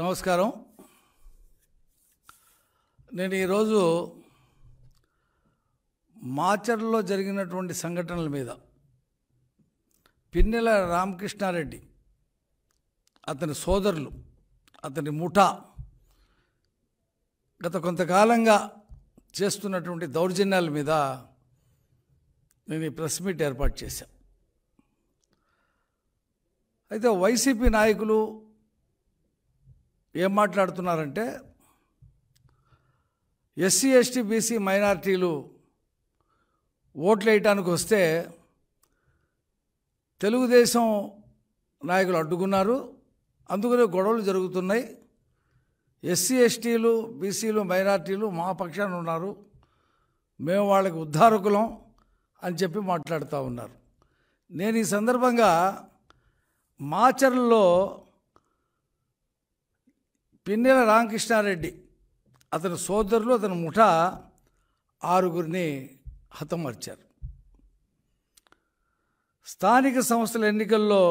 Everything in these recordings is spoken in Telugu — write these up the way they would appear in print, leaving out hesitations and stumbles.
నమస్కారం. నేను ఈరోజు మాచర్లలో జరిగినటువంటి సంఘటనల మీద పిన్నెల రామకృష్ణారెడ్డి, అతని సోదరులు, అతని ముఠా గత కొంతకాలంగా చేస్తున్నటువంటి దౌర్జన్యాల మీద నేను ఈ ప్రెస్ మీట్ ఏర్పాటు చేశాను. అయితే వైసీపీ నాయకులు ఏం మాట్లాడుతున్నారంటే, ఎస్సీ ఎస్టీ బీసీ మైనారిటీలు ఓట్లు వేయటానికి వస్తే తెలుగుదేశం నాయకులు అడ్డుకున్నారు, అందుకనే గొడవలు జరుగుతున్నాయి. ఎస్సీ ఎస్టీలు బీసీలు మైనారిటీలు మా పక్షాన ఉన్నారు, మేము వాళ్ళకి ఉద్ధారకులం అని చెప్పి మాట్లాడుతూ ఉన్నారు. నేను ఈ సందర్భంగా మాచర్లలో పిన్నెల రామకృష్ణారెడ్డి, అతని సోదరులు, అతని ముఠా 6 హతమార్చారు. స్థానిక సంస్థల ఎన్నికల్లో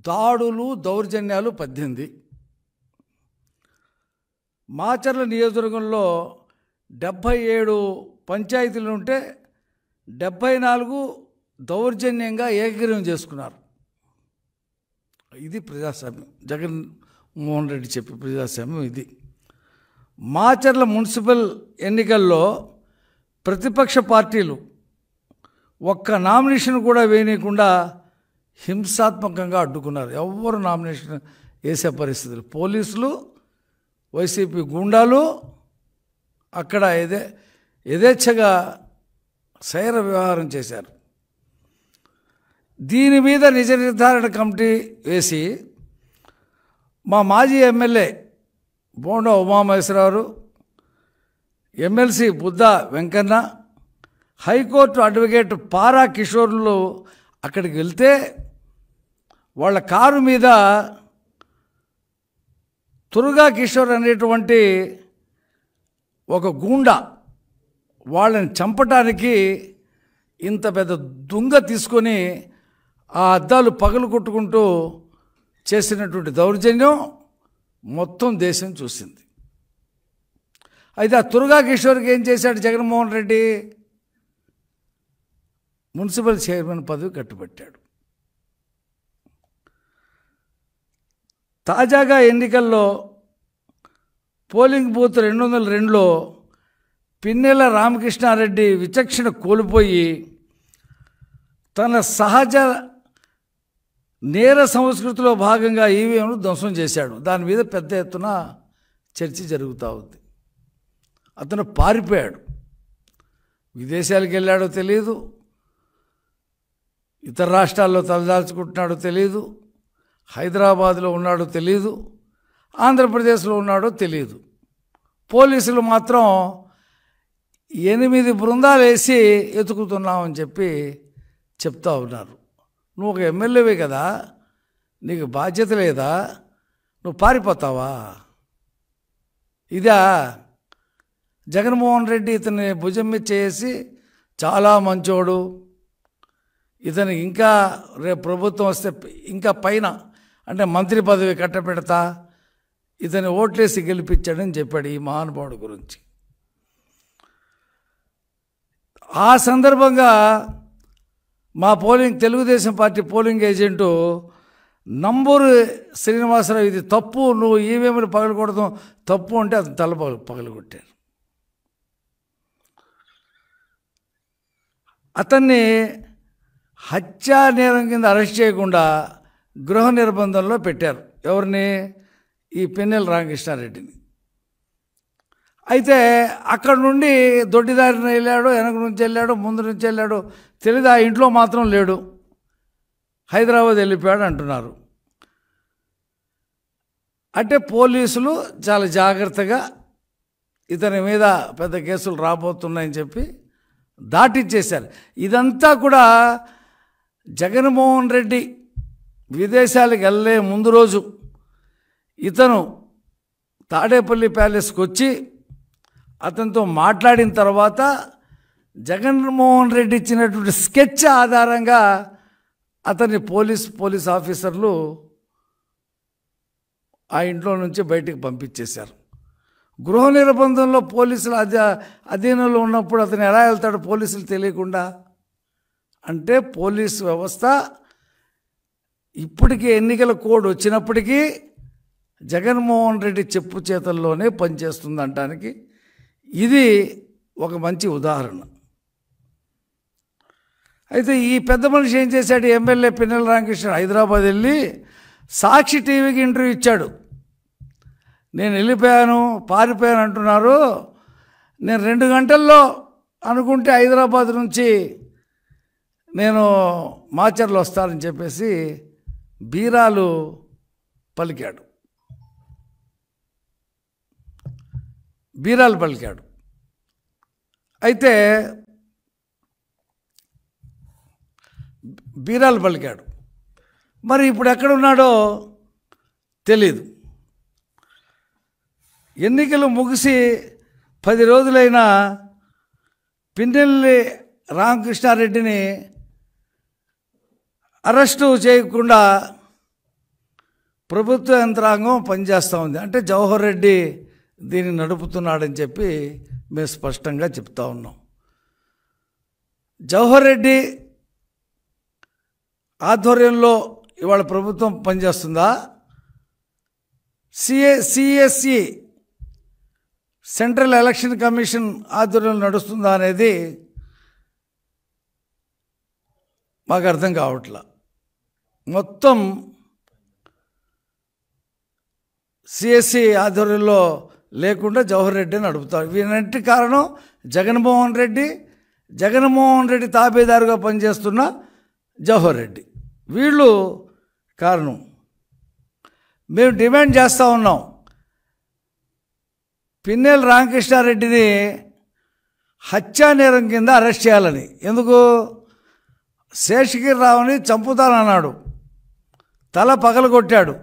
దాడులు దౌర్జన్యాలు 18. మాచర్ల నియోజకవర్గంలో 77 పంచాయతీలు ఉంటే 74 దౌర్జన్యంగా ఏకగ్రీవం చేసుకున్నారు. ఇది ప్రజాస్వామ్యం. జగన్మోహన్ రెడ్డి చెప్పే ప్రజాస్వామ్యం ఇది. మాచర్ల మున్సిపల్ ఎన్నికల్లో ప్రతిపక్ష పార్టీలు ఒక్క నామినేషన్ కూడా వేయనీయకుండా హింసాత్మకంగా అడ్డుకున్నారు. ఎవరు నామినేషన్ వేసే పరిస్థితులు. పోలీసులు, వైసీపీ గూండాలు అక్కడ యథేచ్ఛగా సైర వ్యవహారం చేశారు. దీని మీద నిజ నిర్ధారణ కమిటీ వేసి మా మాజీ MLA Bonda Umamaheswararao, MLC Buddha Venkanna, high court advocate Para కిషోర్లు అక్కడికి వెళ్తే వాళ్ళ కారు మీద తురుగా కిషోర్ అనేటువంటి ఒక గూండా వాళ్ళని చంపటానికి ఇంత పెద్ద దుంగ తీసుకొని ఆ అద్దాలు పగలు కొట్టుకుంటూ చేసినటువంటి దౌర్జన్యం మొత్తం దేశం చూసింది. అయితే ఆ తురుగా కిషోర్కి ఏం చేశాడు జగన్మోహన్ రెడ్డి? మున్సిపల్ చైర్మన్ పదవి కట్టుబట్టాడు. తాజాగా ఎన్నికల్లో పోలింగ్ బూత్ 202లో పిన్నెల రామకృష్ణారెడ్డి విచక్షణ కోల్పోయి తన సహజ నేర సంస్కృతిలో భాగంగా ఈవీఎంను ధ్వంసం చేశాడు. దాని మీద పెద్ద ఎత్తున చర్చ జరుగుతూ ఉంది. అతను పారిపోయాడు. విదేశాలకు వెళ్ళాడో తెలియదు, ఇతర రాష్ట్రాల్లో తలదాల్చుకుంటున్నాడో తెలియదు, హైదరాబాద్లో ఉన్నాడో తెలియదు, ఆంధ్రప్రదేశ్లో ఉన్నాడో తెలియదు. పోలీసులు మాత్రం 8 బృందాలు వేసి ఎతుకుతున్నామని చెప్పి చెప్తా ఉన్నారు. నువ్వు ఒక ఎమ్మెల్యేవే కదా, నీకు బాధ్యత లేదా? నువ్వు పారిపోతావా? ఇదా జగన్మోహన్ రెడ్డి ఇతని భుజం మీద చేసి చాలా మంచోడు, ఇతను ఇంకా రేపు ప్రభుత్వం వస్తే ఇంకా పైన అంటే మంత్రి పదవి కట్టపెడతా, ఇతని ఓట్లేసి గెలిపించాడని చెప్పాడు ఈ మహానుభావుడి గురించి. ఆ సందర్భంగా మా Telugu Desam party polling agent Namburu Srinivasarao, ఇది తప్పు, నువ్వు ఈవీఎంలు పగలకూడదు, తప్పు అంటే అతను తల పగలగొట్టారు. అతన్ని హత్యా నేరం కింద అరెస్ట్ చేయకుండా గృహ నిర్బంధంలో పెట్టారు. ఎవరిని? ఈ పిన్నెల రామకృష్ణారెడ్డిని. అయితే అక్కడ నుండి దొడ్డిదారిన వెళ్ళాడు, వెనక నుంచి వెళ్ళాడు, ముందు నుంచి వెళ్ళాడు తెలియదు. ఆ ఇంట్లో మాత్రం లేడు, హైదరాబాద్ వెళ్ళిపోయాడు అంటున్నారు. అంటే పోలీసులు చాలా జాగ్రత్తగా ఇతని మీద పెద్ద కేసులు రాబోతున్నాయని చెప్పి దాటిచ్చేశారు. ఇదంతా కూడా జగన్మోహన్ రెడ్డి విదేశాలకు వెళ్ళే ముందు రోజు ఇతను తాడేపల్లి ప్యాలెస్కి వచ్చి అతనితో మాట్లాడిన తర్వాత జగన్మోహన్ రెడ్డి ఇచ్చినటువంటి స్కెచ్ ఆధారంగా అతన్ని పోలీస్ ఆఫీసర్లు ఆ ఇంట్లో నుంచి బయటికి పంపించేశారు. గృహ నిర్బంధంలో పోలీసులు అధీనంలో ఉన్నప్పుడు అతను ఎలా వెళ్తాడు పోలీసులు తెలియకుండా? అంటే పోలీసు వ్యవస్థ ఇప్పటికీ ఎన్నికల కోడ్ వచ్చినప్పటికీ జగన్మోహన్ రెడ్డి చెప్పు చేతల్లోనే పనిచేస్తుందనటానికి ఇది ఒక మంచి ఉదాహరణ. అయితే ఈ పెద్ద మనిషి ఏం చేశాడు? ఎమ్మెల్యే పిన్నెల రామకృష్ణ హైదరాబాద్ వెళ్ళి సాక్షి టీవీకి ఇంటర్వ్యూ ఇచ్చాడు. నేను వెళ్ళిపోయాను, పారిపోయాను అంటున్నారు. నేను 2 గంటల్లో అనుకుంటే హైదరాబాద్ నుంచి నేను మాచర్లు వస్తానని చెప్పేసి బీరాలు పలికాడు. అయితే బీరాలు పలికాడు. మరి ఇప్పుడు ఎక్కడున్నాడో తెలీదు. ఎన్నికలు ముగిసి 10 రోజులైనా పిన్నెల్లి రామకృష్ణారెడ్డిని అరెస్టు చేయకుండా ప్రభుత్వ యంత్రాంగం పనిచేస్తూ ఉంది. అంటే జవహర్ రెడ్డి దీన్ని నడుపుతున్నాడని చెప్పి మేము స్పష్టంగా చెప్తా ఉన్నాం. జవహర్ రెడ్డి ఆధ్వర్యంలో ఇవాళ ప్రభుత్వం పనిచేస్తుందా? సిఎస్ఈ సెంట్రల్ ఎలక్షన్ కమిషన్ ఆధ్వర్యంలో నడుస్తుందా అనేది మాకు అర్థం కావట్లా. మొత్తం సిఎస్ఈ ఆధ్వర్యంలో లేకుండా జవహర్ రెడ్డి నడుపుతారు. వీటన్నిటి కారణం జగన్మోహన్ రెడ్డి తాబేదారుగా పనిచేస్తున్న జవహర్ రెడ్డి, వీళ్ళు కారణం. మేము డిమాండ్ చేస్తూ ఉన్నాం, పిన్నెల రామకృష్ణారెడ్డిని హత్యానేరం కింద అరెస్ట్ చేయాలని. ఎందుకు? శేషగిరిరావుని చంపుతానన్నాడు, తల పగలగొట్టాడు.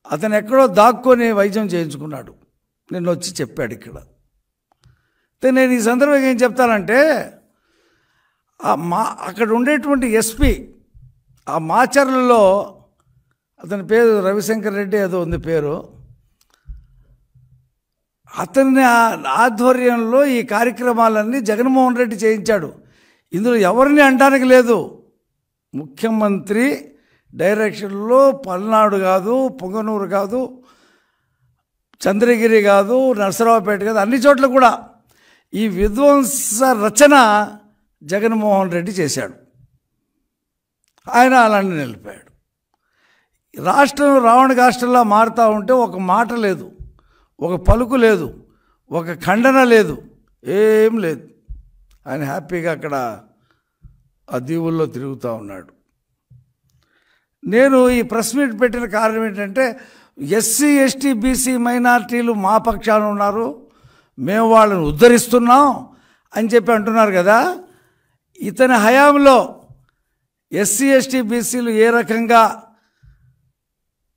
అతను ఎక్కడో దాక్కొని వైద్యం చేయించుకున్నాడు, నిన్న వచ్చి చెప్పాడు ఇక్కడ. నేను ఈ సందర్భంగా ఏం చెప్తానంటే, అక్కడ ఉండేటువంటి ఎస్పీ ఆ మాచర్లలో, అతని పేరు రవిశంకర్ రెడ్డి ఏదో ఉంది పేరు, అతని ఆధ్వర్యంలో ఈ కార్యక్రమాలన్నీ జగన్మోహన్ రెడ్డి చేయించాడు. ఇందులో ఎవరిని అనడానికి లేదు. ముఖ్యమంత్రి డైరెక్షన్లో పల్నాడు కాదు, పొంగనూరు కాదు, చంద్రగిరి కాదు, నరసరావుపేట కాదు, అన్ని చోట్ల కూడా ఈ విధ్వంస రచన జగన్మోహన్ రెడ్డి చేశాడు. ఆయన అలాంటి నిలిపాడు. రాష్ట్రం రావణ రాష్ట్రంలో మారుతూ ఉంటే ఒక మాట లేదు, ఒక పలుకు లేదు, ఒక ఖండన లేదు, ఏం లేదు. ఆయన హ్యాపీగా అక్కడ ఆ దీవుల్లో తిరుగుతూ ఉన్నాడు. నేను ఈ ప్రెస్ మీట్ పెట్టిన కారణం ఏంటంటే, ఎస్సీ ఎస్టీ బీసీ మైనారిటీలు మా పక్షాన ఉన్నారు, మేము వాళ్ళని ఉద్ధరిస్తున్నాం అని చెప్పి అంటున్నారు కదా. ఇతని హయాంలో ఎస్సీ ఎస్టీ బీసీలు ఏ రకంగా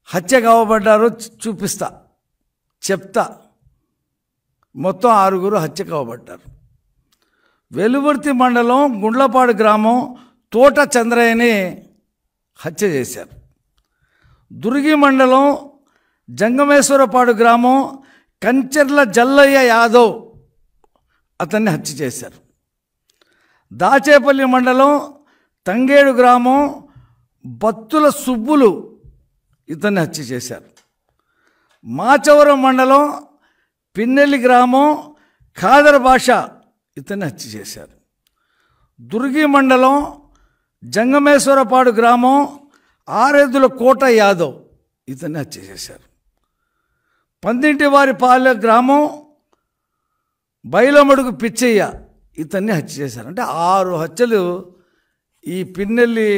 హత్య కావబడ్డారో చెప్తా. మొత్తం 6 హత్య కావబడ్డారు. వెలువర్తి మండలం గుండ్లపాడు గ్రామం తోట చంద్రయ్యని హత్య చేశారు. దుర్గి మండలం జంగమేశ్వరపాడు గ్రామం కంచెర్ల జల్లయ్య యాదవ్ అతన్ని హత్య చేశారు. దాచేపల్లి మండలం తంగేడు గ్రామం బత్తుల సుబ్బులు ఇతన్ని హత్య చేశారు. మాచవరం మండలం పిన్నెల్లి గ్రామం ఖాదర్ భాష ఇతన్ని హత్య చేశారు. దుర్గి మండలం జంగమేశ్వరపాడు గ్రామం ఆరెద్దుల కోట యాదవ్ ఇతన్ని హత్య చేశారు. పందింటివారి పాలె గ్రామం బైలమడుగు పిచ్చయ్య ఇతన్ని హత్య చేశారు. అంటే 6 హత్యలు ఈ పిన్నెల్లి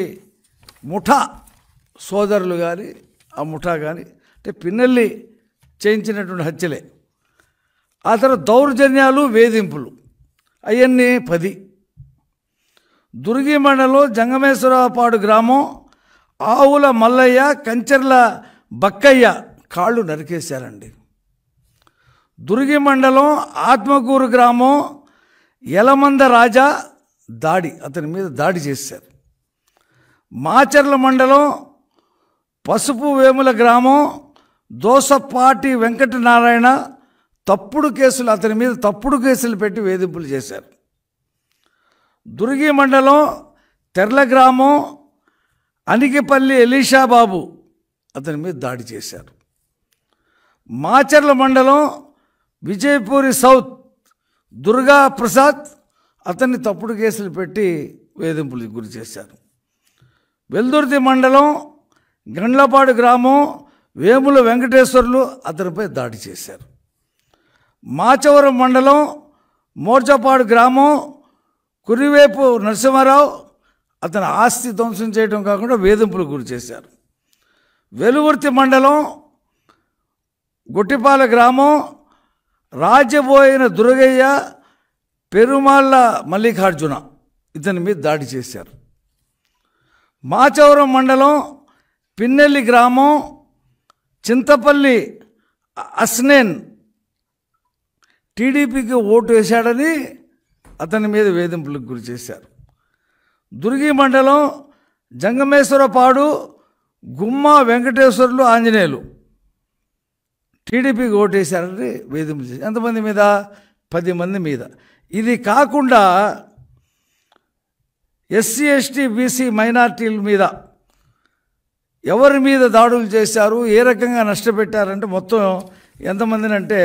ముఠా సోదరులు కానీ ఆ ముఠా కానీ, అంటే పిన్నెల్లి చేయించినటువంటి హత్యలే. ఆ తర్వాత దౌర్జన్యాలు, వేధింపులు అవన్నీ 10. దుర్గి మండలం జంగమేశ్వరపాడు గ్రామం ఆవుల మల్లయ్య కంచెర్ల బక్కయ్య కాళ్ళు నరికేశారండి. దుర్గి మండలం ఆత్మకూరు గ్రామం యలమంద రాజా అతని మీద దాడి చేశారు. మాచర్ల మండలం పసుపు వేముల గ్రామం దోసపాటి వెంకటనారాయణ అతని మీద తప్పుడు కేసులు పెట్టి వేధింపులు చేశారు. దుర్గి మండలం తెర్ల గ్రామం అనికిపల్లి ఎలీషాబాబు అతని మీద దాడి చేశారు. మాచర్ల మండలం విజయపూరి సౌత్ దుర్గా ప్రసాద్ అతన్ని తప్పుడు కేసులు పెట్టి వేధింపులకు గురి చేశారు. వెల్దుర్తి మండలం గండ్లపాడు గ్రామం వేముల వెంకటేశ్వర్లు అతనిపై దాడి చేశారు. మాచవరం మండలం మోర్చపాడు గ్రామం కురివేపు నరసింహారావు అతని ఆస్తి ధ్వంసం చేయడం కాకుండా వేధింపులకు గురి చేశారు. వెలుగుర్తి మండలం గొట్టిపాల గ్రామం రాజబోయిన దుర్గయ్య పెరుమాళ్ళ మల్లికార్జున ఇతని మీద దాడి చేశారు. మాచవరం మండలం పిన్నెల్లి గ్రామం చింతపల్లి అస్నేన్ టీడీపీకి ఓటు వేశాడని అతని మీద వేధింపులకు గురి చేశారు. దుర్గి మండలం జంగమేశ్వరపాడు గుమ్మ వెంకటేశ్వర్లు ఆంజనేయులు టీడీపీకి ఓటు వేశారని వేధింపులు చేశారు. ఎంతమంది మీద? 10 మంది మీద. ఇది కాకుండా ఎస్సీ ఎస్టీ బీసీ మైనార్టీల మీద ఎవరి మీద దాడులు చేశారు, ఏ రకంగా నష్టపెట్టారంటే మొత్తం ఎంతమందినంటే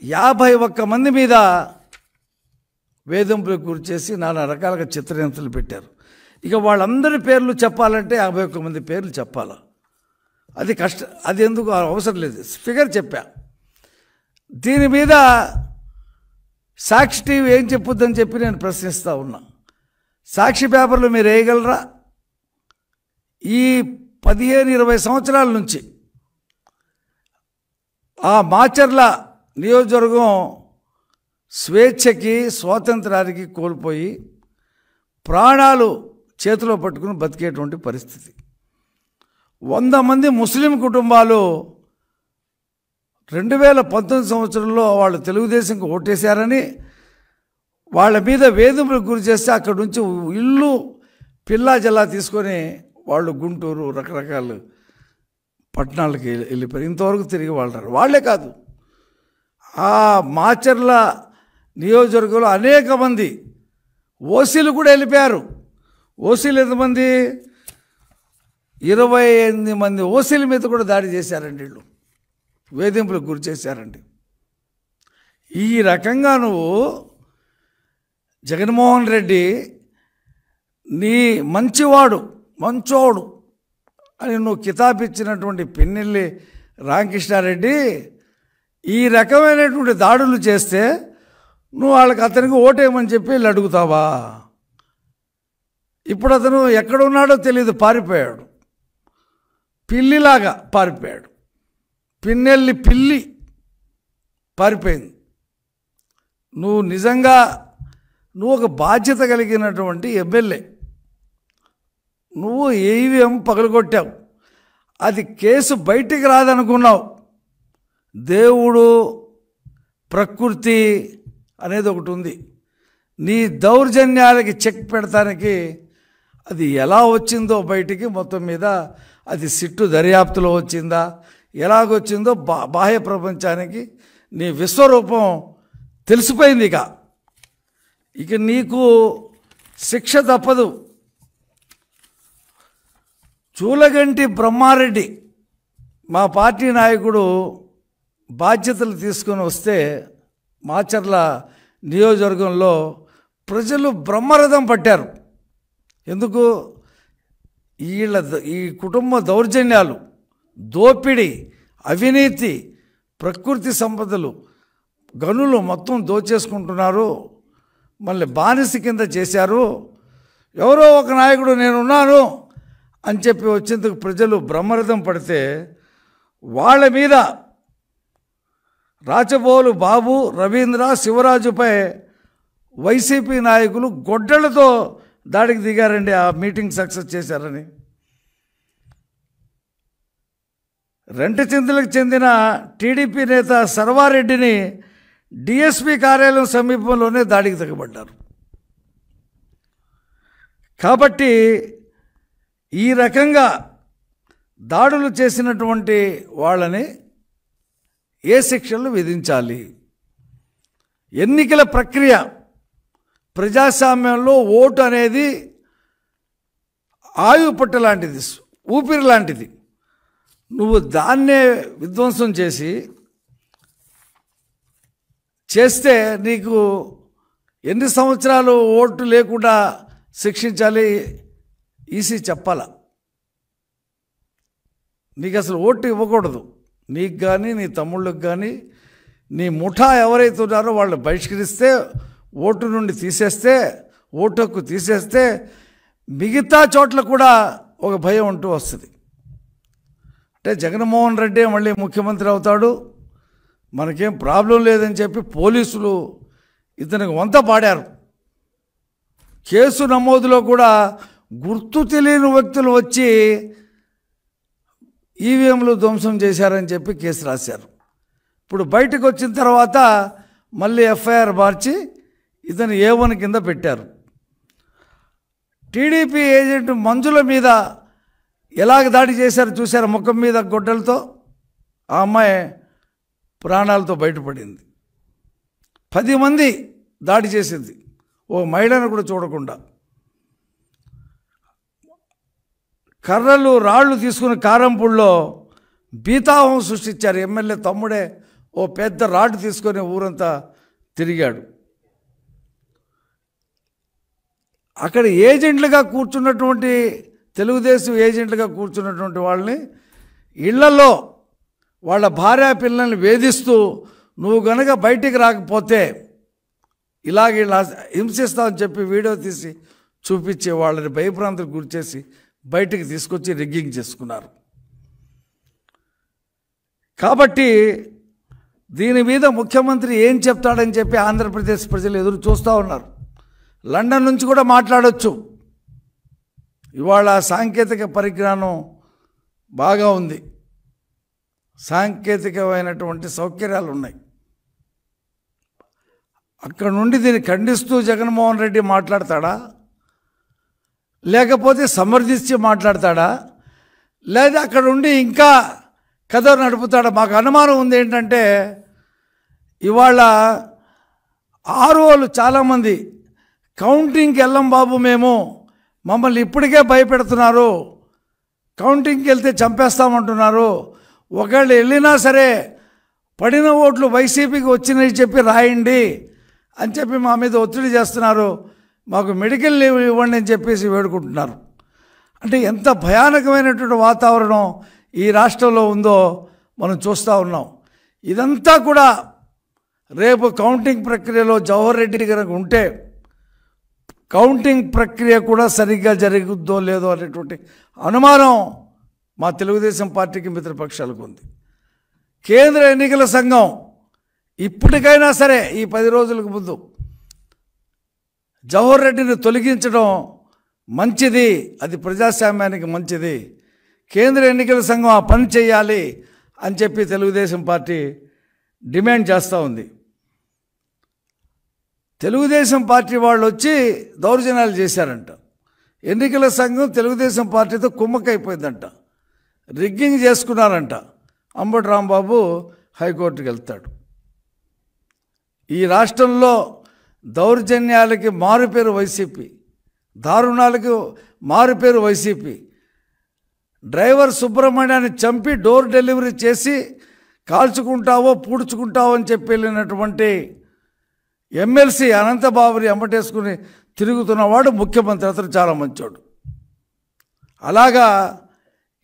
51 మంది మీద వేధింపులకు గురి చేసి నానా రకాలుగా చిత్రహింసలు పెట్టారు. ఇక వాళ్ళందరి పేర్లు చెప్పాలంటే 51 మంది పేర్లు చెప్పాలా? అది అది ఎందుకు అవసరం లేదు, ఫిగర్ చెప్పా. దీని మీద సాక్షి టీవీ ఏం చెప్పుద్దని చెప్పి నేను ప్రశ్నిస్తూ ఉన్నా. సాక్షి పేపర్లు మీరు వేయగలరా? ఈ 15-20 సంవత్సరాల నుంచి ఆ మాచర్ల నియోజకవర్గం స్వేచ్ఛకి స్వాతంత్రానికి కోల్పోయి ప్రాణాలు చేతిలో పట్టుకుని బతికేటువంటి పరిస్థితి. 100 మంది ముస్లిం కుటుంబాలు 2019 సంవత్సరంలో వాళ్ళు తెలుగుదేశంకి ఓటేశారని వాళ్ళ మీద వేధింపులకు గురి చేస్తే అక్కడి నుంచి ఇల్లు పిల్లా జల్లా తీసుకొని వాళ్ళు గుంటూరు రకరకాల పట్టణాలకి వెళ్ళిపోయారు. ఇంతవరకు తిరిగి వాళ్ళే కాదు, ఆ మాచర్ల నియోజకవర్గంలో అనేక మంది ఓసీలు కూడా వెళ్ళిపోయారు. ఓసీలు ఎంతమంది? 28 మంది ఓసీల మీద కూడా దాడి చేశారండి, వీళ్ళు వేధింపులకు గురి చేశారండి. ఈ రకంగా నువ్వు జగన్మోహన్ రెడ్డి నీ మంచోడు అని నువ్వు కితాబిచ్చినటువంటి పిన్నెల్లి రామకృష్ణారెడ్డి ఈ రకమైనటువంటి దాడులు చేస్తే నువ్వు అతనికి ఓటేయమని చెప్పి వీళ్ళు అడుగుతావా? ఇప్పుడు అతను ఎక్కడున్నాడో తెలియదు, పారిపోయాడు, పిల్లిలాగా పారిపోయాడు. పిన్నెల్లి పిల్లి పారిపోయింది. నువ్వు నిజంగా ఒక బాధ్యత కలిగినటువంటి ఎమ్మెల్యే, నువ్వు ఈవీఎం పగలగొట్టావు, అది కేసు బయటికి రాదనుకున్నావు. దేవుడు ప్రకృతి అనేది ఒకటి ఉంది. నీ దౌర్జన్యాలకి చెక్ పెడతానికి అది ఎలా వచ్చిందో బయటికి మొత్తం మీద అది సిట్టు దర్యాప్తులో వచ్చిందా, ఎలాగొచ్చిందో బాహ్య ప్రపంచానికి నీ విశ్వరూపం తెలిసిపోయింది. ఇక నీకు శిక్ష తప్పదు. చూలగంటి బ్రహ్మారెడ్డి మా పార్టీ నాయకుడు బాధ్యతలు తీసుకొని వస్తే మాచర్ల నియోజకవర్గంలో ప్రజలు బ్రహ్మరథం పట్టారు. ఎందుకు? ఈ కుటుంబ దౌర్జన్యాలు, దోపిడీ, అవినీతి, ప్రకృతి సంపదలు, గనులు మొత్తం దోచేసుకుంటున్నారు, మళ్ళీ బానిస కింద చేశారు. ఎవరో ఒక నాయకుడు నేనున్నాను అని చెప్పి వచ్చేందుకు ప్రజలు బ్రహ్మరథం పడితే వాళ్ళ మీద రాచబోలు బాబు, రవీంద్ర, శివరాజుపై వైసీపీ నాయకులు గొడ్డలతో దాడికి దిగారండి. ఆ మీటింగ్ సక్సెస్ చేశారని. రెంటచింతలకు చెందిన టీడీపీ నేత సర్వారెడ్డిని డిఎస్పీ కార్యాలయం సమీపంలోనే దాడికి తెగబడ్డారు. కాబట్టి ఈ రకంగా దాడులు చేసినటువంటి వాళ్ళని ఏ శిక్షలు విధించాలి? ఎన్నికల ప్రక్రియ ప్రజాస్వామ్యంలో ఓటు అనేది ఆయుపట్టు లాంటిది, ఊపిరి లాంటిది. నువ్వు దాన్నే విధ్వంసం చేస్తే నీకు ఎన్ని సంవత్సరాలు ఓటు లేకుండా శిక్షించాలి ఈసీ చెప్పాలా? నీకు అసలు ఓటు ఇవ్వకూడదు. నీకు కానీ నీ తమ్ముళ్ళకి కానీ నీ ముఠా ఎవరైతే ఉన్నారో వాళ్ళు బహిష్కరిస్తే, ఓటు నుండి తీసేస్తే, ఓటు హక్కు తీసేస్తే మిగతా చోట్ల కూడా ఒక భయం అంటూ వస్తుంది. అంటే జగన్మోహన్ రెడ్డి మళ్ళీ ముఖ్యమంత్రి అవుతాడు, మనకేం ప్రాబ్లం లేదని చెప్పి పోలీసులు ఇతనికి వంత పాడారు. కేసు నమోదులో కూడా గుర్తు తెలియని వ్యక్తులు వచ్చి ఈవీఎంలు ధ్వంసం చేశారని చెప్పి కేసు రాశారు. ఇప్పుడు బయటకు వచ్చిన తర్వాత మళ్ళీ ఎఫ్ఐఆర్ మార్చి ఇతను A1 కింద పెట్టారు. టీడీపీ ఏజెంట్ మంజుల మీద ఎలాగ దాడి చేశారు చూశారు, ముఖం మీద గొడ్డలతో. ఆ అమ్మాయి ప్రాణాలతో బయటపడింది. 10 మంది దాడి చేసింది, ఓ మహిళను కూడా చూడకుండా. కర్రలు రాళ్ళు తీసుకుని కారంపూడిలో బీతాహం సృష్టించారు. ఎమ్మెల్యే తమ్ముడే ఓ పెద్ద రాడ్ తీసుకొని ఊరంతా తిరిగాడు. అక్కడ ఏజెంట్లుగా కూర్చున్నటువంటి తెలుగుదేశం ఏజెంట్లుగా కూర్చున్నటువంటి వాళ్ళని ఇళ్లలో వాళ్ళ భార్య పిల్లల్ని వేధిస్తూ, నువ్వు గనక బయటికి రాకపోతే ఇలాగే ఇలా హింసిస్తామని చెప్పి వీడియో తీసి చూపించి వాళ్ళని భయభ్రాంతికి గురిచేసి బయటికి తీసుకొచ్చి రిగ్గింగ్ చేసుకున్నారు. కాబట్టి దీని మీద ముఖ్యమంత్రి ఏం చెప్తాడని చెప్పి ఆంధ్రప్రదేశ్ ప్రజలు ఎదురు చూస్తూ ఉన్నారు. లండన్ నుంచి కూడా మాట్లాడవచ్చు. ఇవాళ సాంకేతిక పరిజ్ఞానం బాగా ఉంది, సాంకేతికమైనటువంటి సౌకర్యాలు ఉన్నాయి. అక్కడ నుండి దీన్ని ఖండిస్తూ జగన్మోహన్ రెడ్డి మాట్లాడతాడా, లేకపోతే సమర్థించి మాట్లాడతాడా, లేదా అక్కడ ఉండి ఇంకా కథ నడుపుతాడా? మాకు అనుమానం ఉంది. ఏంటంటే ఇవాళ ఆర్ఓలు చాలామంది కౌంటింగ్కి వెళ్ళం బాబు, మేము మమ్మల్ని ఇప్పటికే భయపెడుతున్నారు, కౌంటింగ్కి వెళ్తే చంపేస్తామంటున్నారు, ఒకళ్ళు వెళ్ళినా సరే పడిన ఓట్లు వైసీపీకి వచ్చినాయి చెప్పి రాయండి అని చెప్పి మా మీద ఒత్తిడి చేస్తున్నారు, మాకు మెడికల్ లీవ్ ఇవ్వండి అని చెప్పేసి వేడుకుంటున్నారు. అంటే ఎంత భయానకమైనటువంటి వాతావరణం ఈ రాష్ట్రంలో ఉందో మనం చూస్తూ ఉన్నాం. ఇదంతా కూడా రేపు కౌంటింగ్ ప్రక్రియలో జవహర్ రెడ్డి కనుక ఉంటే కౌంటింగ్ ప్రక్రియ కూడా సరిగ్గా జరుగుద్దో లేదో అనేటువంటి అనుమానం మా తెలుగుదేశం పార్టీకి మిత్రపక్షాలకు ఉంది. కేంద్ర ఎన్నికల సంఘం ఇప్పటికైనా సరే ఈ 10 రోజులకు ముందు జవహర్ రెడ్డిని తొలగించడం మంచిది, అది ప్రజాస్వామ్యానికి మంచిది. కేంద్ర ఎన్నికల సంఘం ఆ పని చేయాలి అని చెప్పి తెలుగుదేశం పార్టీ డిమాండ్ చేస్తూ ఉంది. తెలుగుదేశం పార్టీ వాళ్ళు వచ్చి దౌర్జన్యాలు చేశారంట. ఎన్నికల సంఘం తెలుగుదేశం పార్టీతో కుమ్మకైపోయిందంట, రిగ్గింగ్ చేసుకున్నారంట. అంబటి రాంబాబు హైకోర్టుకి వెళ్తాడు. ఈ రాష్ట్రంలో దౌర్జన్యాలకి మారుపేరు వైసీపీ, దారుణాలకు మారుపేరు వైసీపీ. డ్రైవర్ సుబ్రహ్మణ్యాన్ని చంపి డోర్ డెలివరీ చేసి కాల్చుకుంటావో పూడ్చుకుంటావో అని చెప్పి వెళ్ళినటువంటి ఎమ్మెల్సీ అనంతబాబుని ఎంబటేసుకుని తిరుగుతున్నవాడు ముఖ్యమంత్రి. అతను చాలా మంచోడు. అలాగా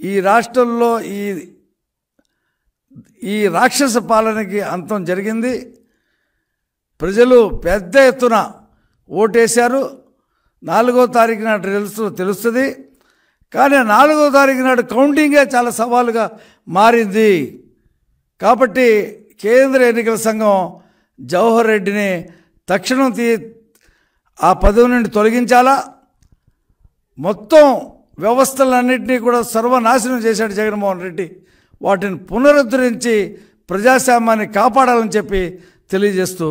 ఈ రాష్ట్రంలో ఈ రాక్షస పాలనకి అంతం జరిగింది. ప్రజలు పెద్ద ఎత్తున ఓటేశారు. 4వ తారీఖు నాడు తెలుస్తుంది. కానీ 4వ తారీఖు నాడు కౌంటింగే చాలా సవాలుగా మారింది. కాబట్టి కేంద్ర ఎన్నికల సంఘం జవహర్ రెడ్డిని తక్షణం ఆ పదవి నుండి తొలగించాలా. మొత్తం వ్యవస్థలన్నింటినీ కూడా సర్వనాశనం చేశాడు జగన్మోహన్ రెడ్డి. వాటిని పునరుద్ధరించి ప్రజాస్వామ్యాన్ని కాపాడాలని చెప్పి తెలియజేస్తూ